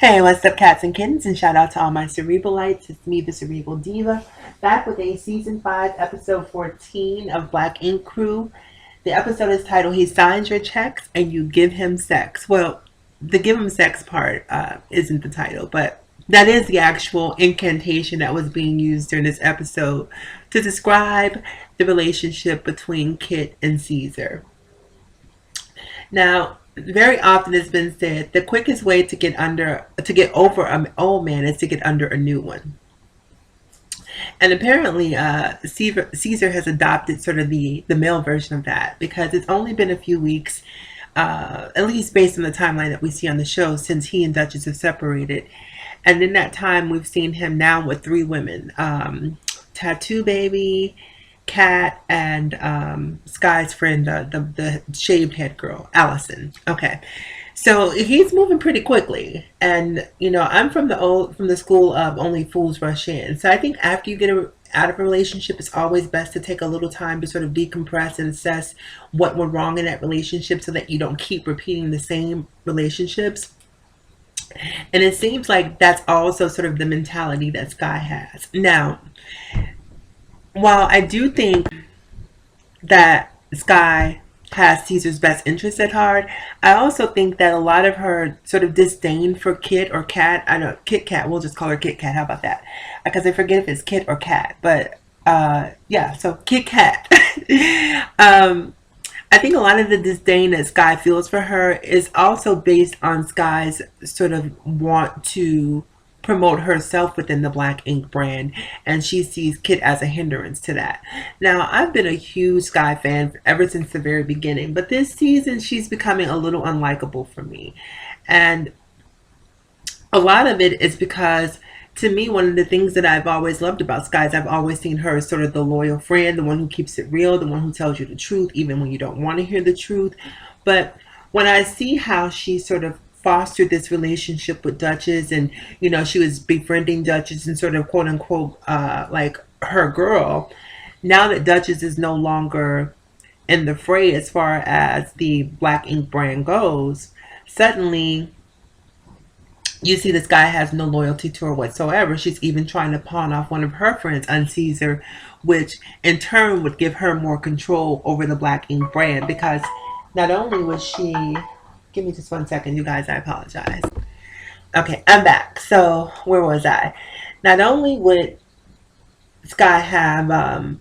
Hey, what's up, cats and kittens? And shout out to all my Cerebralites. It's me, the Cerebral Diva, back with a season 5, episode 14 of Black Ink Crew. The episode is titled "He Signs Your Checks and You Give Him Sex." Well, the "give him sex" part isn't the title, but that is the actual incantation that was being used during this episode to describe the relationship between Kit and Caesar. Now, very often it's been said the quickest way to get over an old man is to get under a new one. And apparently, Caesar has adopted sort of the male version of that because it's only been a few weeks, at least based on the timeline that we see on the show, since he and Duchess have separated. And in that time, we've seen him now with three women: Tattoo Baby, Kat, and Sky's friend, the shaved head girl, Allison. Okay, so he's moving pretty quickly, and I'm from the school of only fools rush in. So I think after you out of a relationship, it's always best to take a little time to sort of decompress and assess what went wrong in that relationship, so that you don't keep repeating the same relationships. And it seems like that's also sort of the mentality that Sky has now. While I do think that Sky has Caesar's best interest at heart, I also think that a lot of her sort of disdain for Kit or Cat, I know Kit Kat, we'll just call her Kit Kat, how about that? Because I forget if it's Kit or Cat, but yeah, so Kit Kat. I think a lot of the disdain that Sky feels for her is also based on Sky's sort of want to promote herself within the Black Ink brand, and she sees Kit as a hindrance to that. Now, I've been a huge Sky fan ever since the very beginning, but this season she's becoming a little unlikable for me. And a lot of it is because, to me, one of the things that I've always loved about Sky is I've always seen her as sort of the loyal friend, the one who keeps it real, the one who tells you the truth, even when you don't want to hear the truth. But when I see how she sort of fostered this relationship with Duchess, and she was befriending Duchess and sort of quote unquote like her girl, now that Duchess is no longer in the fray as far as the Black Ink brand goes, suddenly you see this guy has no loyalty to her whatsoever. She's even trying to pawn off one of her friends on Caesar, which in turn would give her more control over the Black Ink brand, because not only was she, give me just 1 second, you guys, I apologize. Okay, I'm back. So where was I? Not only would Sky have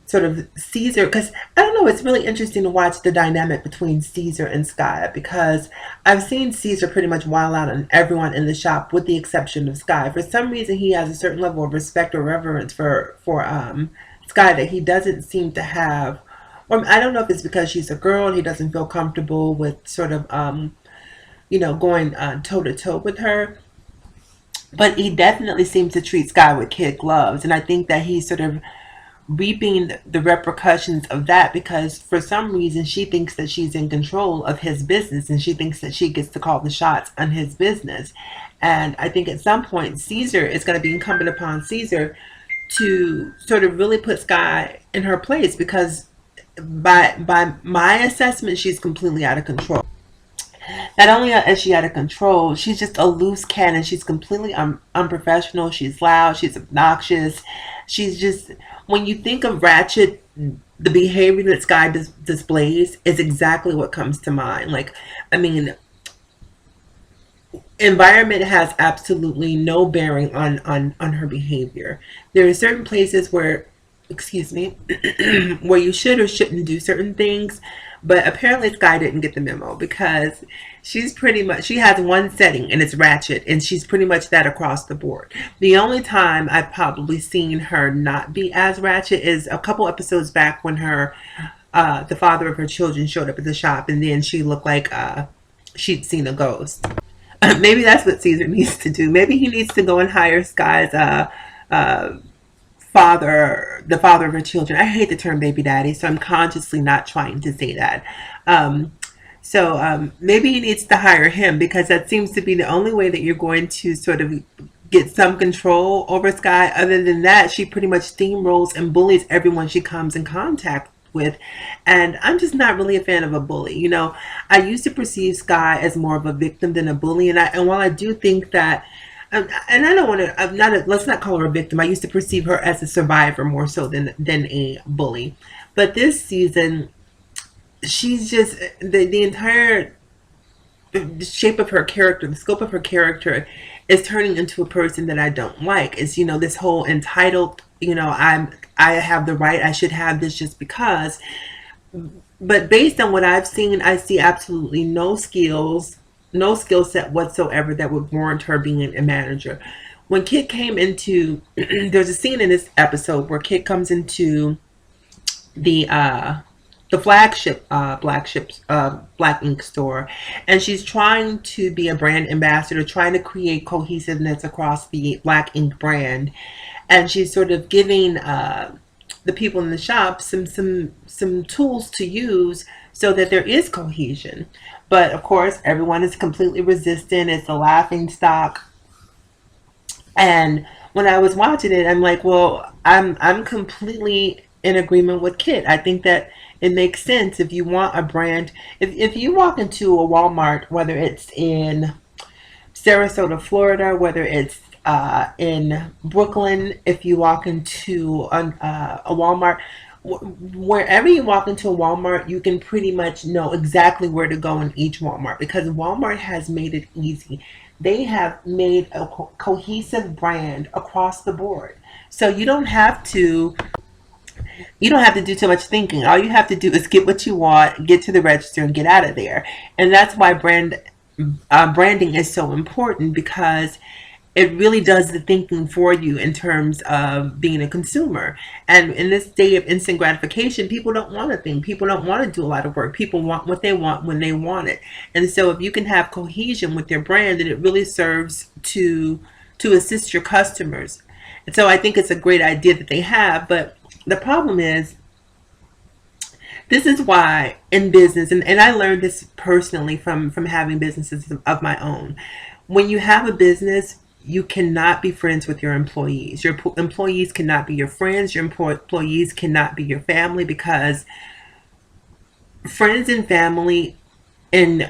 sort of Caesar, because I don't know, it's really interesting to watch the dynamic between Caesar and Sky, because I've seen Caesar pretty much wild out on everyone in the shop with the exception of Sky. For some reason, he has a certain level of respect or reverence for Sky that he doesn't seem to have. Or I don't know if it's because she's a girl and he doesn't feel comfortable with sort of going toe to toe with her. But he definitely seems to treat Sky with kid gloves, and I think that he's sort of reaping the repercussions of that, because for some reason she thinks that she's in control of his business, and she thinks that she gets to call the shots on his business. And I think at some point Caesar is going to be incumbent upon Caesar to sort of really put Sky in her place, because by my assessment, she's completely out of control. Not only is she out of control, she's just a loose cannon. She's completely unprofessional. She's loud. She's obnoxious. She's just, when you think of Ratchet, the behavior that Sky displays is exactly what comes to mind. Like, I mean, environment has absolutely no bearing on her behavior. There are certain places where, excuse me, where you should or shouldn't do certain things, but apparently Sky didn't get the memo, because she's pretty much, she has one setting and it's Ratchet, and she's pretty much that across the board. The only time I've probably seen her not be as Ratchet is a couple episodes back when her the father of her children showed up at the shop, and then she looked like she'd seen a ghost. Maybe that's what Caesar needs to do. Maybe he needs to go and hire Sky's father, the father of her children. I hate the term baby daddy, so I'm consciously not trying to say that. So maybe he needs to hire him, because that seems to be the only way that you're going to sort of get some control over Sky. Other than that, she pretty much steamrolls and bullies everyone she comes in contact with. And I'm just not really a fan of a bully. You know, I used to perceive Sky as more of a victim than a bully. And while I do think that and I don't want to. I'm not. Let's not call her a victim. I used to perceive her as a survivor more so than a bully. But this season, she's just the entire shape of her character, the scope of her character, is turning into a person that I don't like. It's, this whole entitled. I have the right. I should have this just because. But based on what I've seen, I see absolutely no skill set whatsoever that would warrant her being a manager. When Kit came into, there's a scene in this episode where Kit comes into the uh, the flagship Black Ink store, and she's trying to be a brand ambassador, trying to create cohesiveness across the Black Ink brand, and she's sort of giving the people in the shop some tools to use so that there is cohesion. But of course, everyone is completely resistant. It's a laughing stock. And when I was watching it, I'm like, well, I'm completely in agreement with Kit. I think that it makes sense if you want a brand. If you walk into a Walmart, whether it's in Sarasota, Florida, whether it's in Brooklyn, if you walk into a Walmart, wherever you walk into a Walmart, you can pretty much know exactly where to go in each Walmart because Walmart has made it easy. They have made a cohesive brand across the board. So you don't have to do too much thinking. All you have to do is get what you want, get to the register, and get out of there. And that's why branding is so important because it really does the thinking for you in terms of being a consumer. And in this day of instant gratification, people don't want to think. People don't want to do a lot of work. People want what they want when they want it. And so if you can have cohesion with your brand, then it really serves to assist your customers. And so I think it's a great idea that they have. But the problem is, this is why in business, and I learned this personally from having businesses of my own. When you have a business, you cannot be friends with your employees. Your employees cannot be your friends. Your employees cannot be your family because friends and family and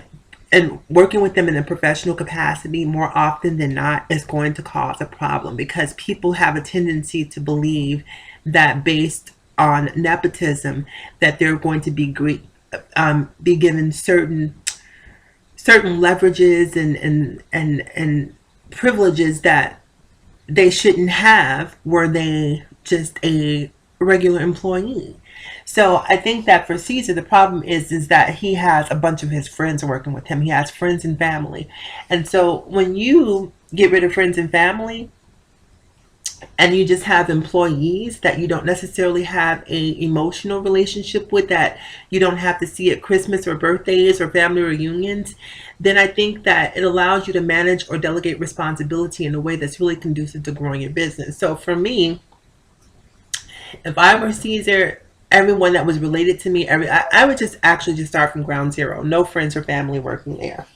working with them in a professional capacity more often than not is going to cause a problem because people have a tendency to believe that based on nepotism that they're going to be given certain leverages and privileges that they shouldn't have were they just a regular employee. So I think that for Caesar, the problem is that he has a bunch of his friends working with him. He has friends and family. And so when you get rid of friends and family and you just have employees that you don't necessarily have a emotional relationship with, that you don't have to see at Christmas or birthdays or family reunions, then I think that it allows you to manage or delegate responsibility in a way that's really conducive to growing your business. So for me, if I were Caesar, everyone that was related to me, I would just actually just start from ground zero. No friends or family working there.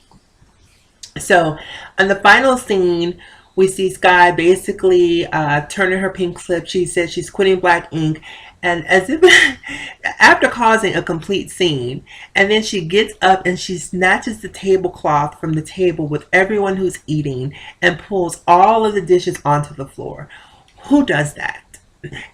So on the final scene, we see Sky basically turning her pink slip. She says she's quitting Black Ink, and as if after causing a complete scene, and then she gets up and she snatches the tablecloth from the table with everyone who's eating and pulls all of the dishes onto the floor. Who does that?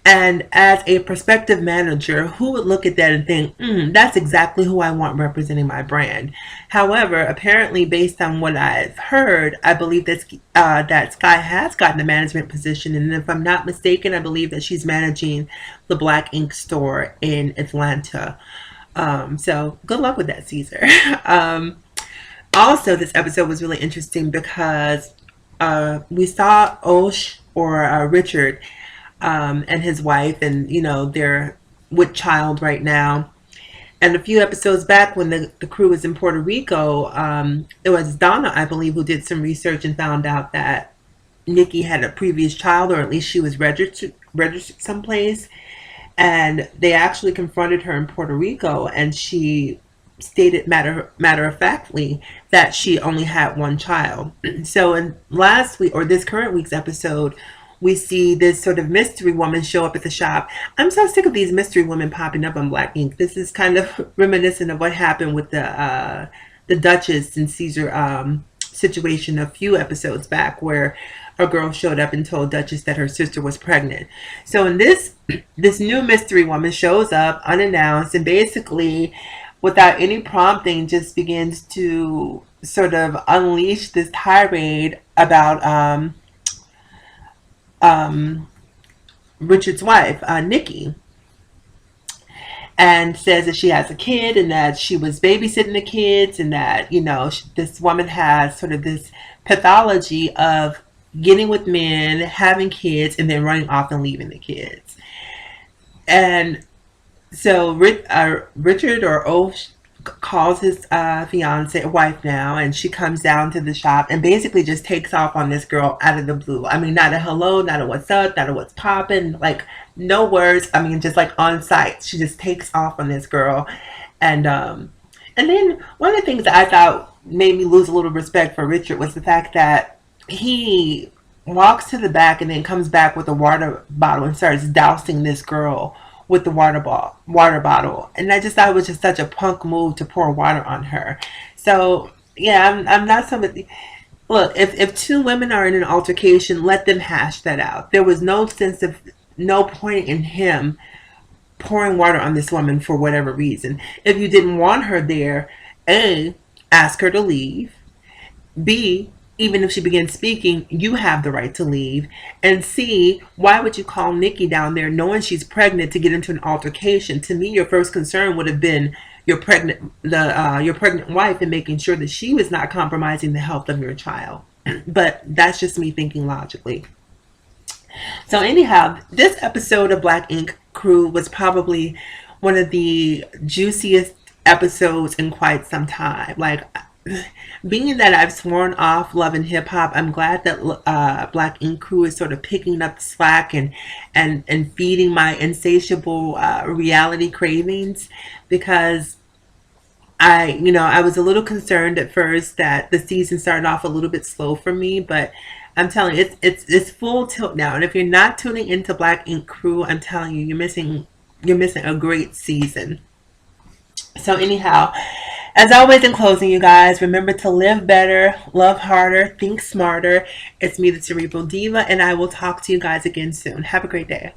And as a prospective manager, who would look at that and think, that's exactly who I want representing my brand? However, apparently, based on what I've heard, I believe that Sky has gotten a management position. And if I'm not mistaken, I believe that she's managing the Black Ink store in Atlanta. So good luck with that, Caesar. Also, this episode was really interesting because we saw Osh or Richard and his wife, and they're with child right now. And a few episodes back, when the crew was in Puerto Rico, it was Donna, I believe, who did some research and found out that Nikki had a previous child, or at least she was registered someplace. And they actually confronted her in Puerto Rico, and she stated matter of factly that she only had one child. So in last week, or this current week's episode, we see this sort of mystery woman show up at the shop. I'm so sick of these mystery women popping up on Black Ink. This is kind of reminiscent of what happened with the Duchess and situation a few episodes back where a girl showed up and told Duchess that her sister was pregnant. So in this new mystery woman shows up unannounced and basically without any prompting just begins to sort of unleash this tirade about um, Richard's wife, Nikki, and says that she has a kid and that she was babysitting the kids and that, this woman has sort of this pathology of getting with men, having kids, and then running off and leaving the kids. And so Richard or Oath calls his fiance, wife now, and she comes down to the shop and basically just takes off on this girl out of the blue. I mean, not a hello, not a what's up, not a what's popping, like no words. I mean, just like on sight, she just takes off on this girl, and then one of the things that I thought made me lose a little respect for Richard was the fact that he walks to the back and then comes back with a water bottle and starts dousing this girl with the water bottle, and I just thought it was just such a punk move to pour water on her. So yeah, I'm not somebody. Look, if two women are in an altercation, let them hash that out. There was no point in him pouring water on this woman for whatever reason. If you didn't want her there, A, ask her to leave. B, even if she begins speaking, you have the right to leave. And C, why would you call Nikki down there knowing she's pregnant to get into an altercation? To me, your first concern would have been your pregnant wife and making sure that she was not compromising the health of your child. But that's just me thinking logically. So anyhow, this episode of Black Ink Crew was probably one of the juiciest episodes in quite some time. Like, being that I've sworn off Love and Hip Hop, I'm glad that Black Ink Crew is sort of picking up the slack and feeding my insatiable reality cravings, because I was a little concerned at first that the season started off a little bit slow for me, but I'm telling you, it's full tilt now. And if you're not tuning into Black Ink Crew, I'm telling you, you're missing a great season. So anyhow, as always, in closing, you guys, remember to live better, love harder, think smarter. It's me, the Cerebral Diva, and I will talk to you guys again soon. Have a great day.